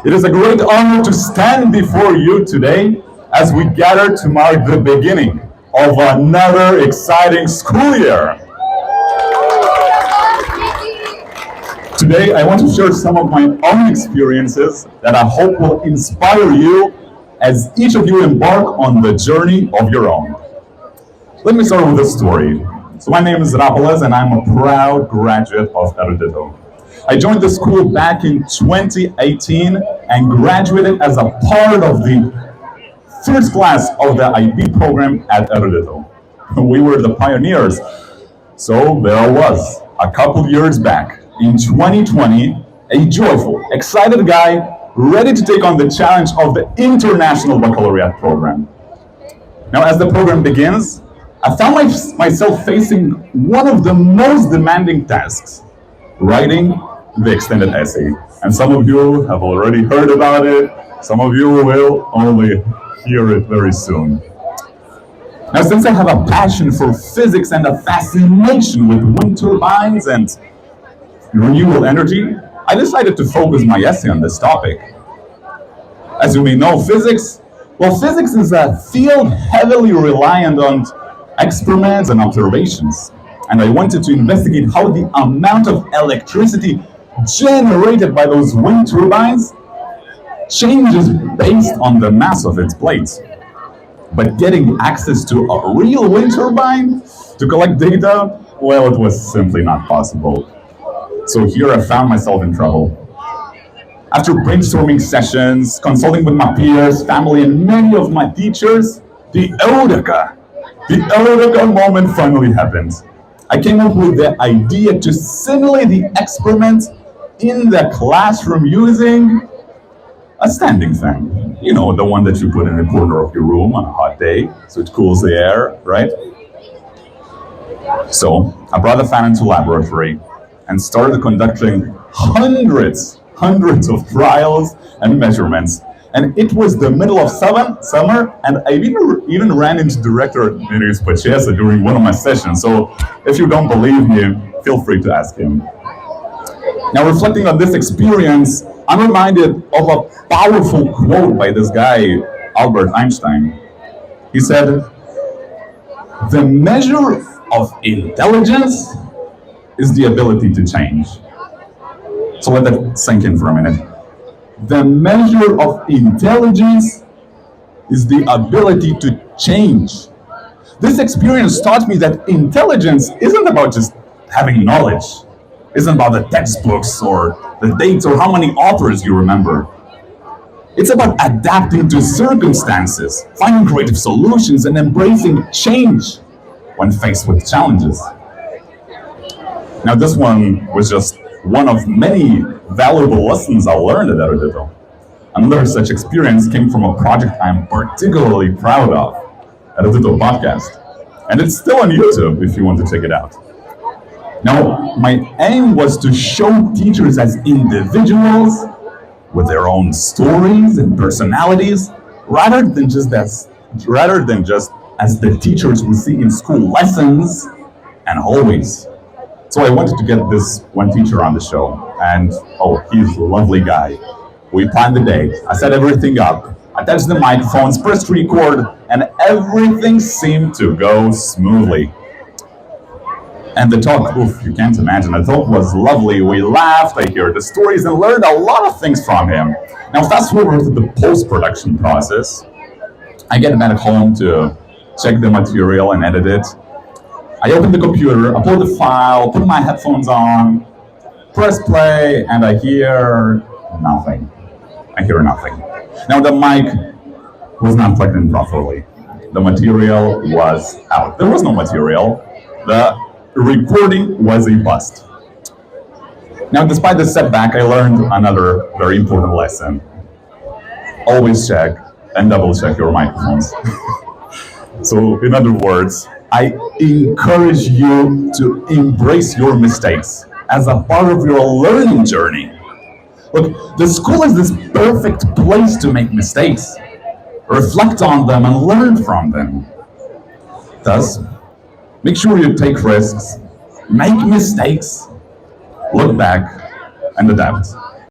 It is a great honor to stand before you today as we gather to mark the beginning of another exciting school year. Today, I want to share some of my own experiences that I hope will inspire you as each of you embark on the journey of your own. Let me start with a story. So my name is Rapolas and I'm a proud graduate of Erudito. I joined the school back in 2018 and graduated as a part of the first class of the IB program at Erudito. We were the pioneers. So there I was, a couple years back, in 2020, a joyful, excited guy ready to take on the challenge of the International Baccalaureate program. Now, as the program begins, I found myself facing one of the most demanding tasks, writing the extended essay. And some of you have already heard about it, some of you will only hear it very soon. Now, since I have a passion for physics and a fascination with wind turbines and renewable energy, I decided to focus my essay on this topic. As you may know, physics is a field heavily reliant on experiments and observations. And I wanted to investigate how the amount of electricity generated by those wind turbines changes based on the mass of its blades. But getting access to a real wind turbine to collect data, well, it was simply not possible. So here I found myself in trouble. After brainstorming sessions, consulting with my peers, family, and many of my teachers, the Eureka moment finally happened. I came up with the idea to simulate the experiment in the classroom using a standing fan. You know, the one that you put in the corner of your room on a hot day, so it cools the air, right? So I brought the fan into the laboratory and started conducting hundreds of trials and measurements. And it was the middle of summer, and I even ran into Director Erudito Licėjus during one of my sessions. So if you don't believe me, feel free to ask him. Now, reflecting on this experience, I'm reminded of a powerful quote by this guy, Albert Einstein. He said, "The measure of intelligence is the ability to change." So let that sink in for a minute. The measure of intelligence is the ability to change. This experience taught me that intelligence isn't about just having knowledge, isn't about the textbooks or the dates or how many authors you remember. It's about adapting to circumstances, finding creative solutions, and embracing change when faced with challenges. Now, this one was just one of many valuable lessons I learned at Erudito. Another such experience came from a project I'm particularly proud of, Erudito Podcast. And it's still on YouTube if you want to check it out. Now, my aim was to show teachers as individuals with their own stories and personalities, rather than just as the teachers we see in school lessons and hallways. So I wanted to get this one teacher on the show, and he's a lovely guy. We planned the day, I set everything up, attached the microphones, pressed record, and everything seemed to go smoothly. And the talk, you can't imagine, the talk was lovely. We laughed, I heard the stories, and learned a lot of things from him. Now fast forward to the post-production process. I get back home to check the material and edit it. I open the computer, upload the file, put my headphones on, press play, and I hear nothing. Now the mic was not plugged in properly. The material was out. There was no material. The recording was a bust. Now, despite the setback, I learned another very important lesson. Always check and double check your microphones. So, in other words, I encourage you to embrace your mistakes as a part of your learning journey. Look, the school is this perfect place to make mistakes, reflect on them, and learn from them. Thus, make sure you take risks, make mistakes, look back, and adapt.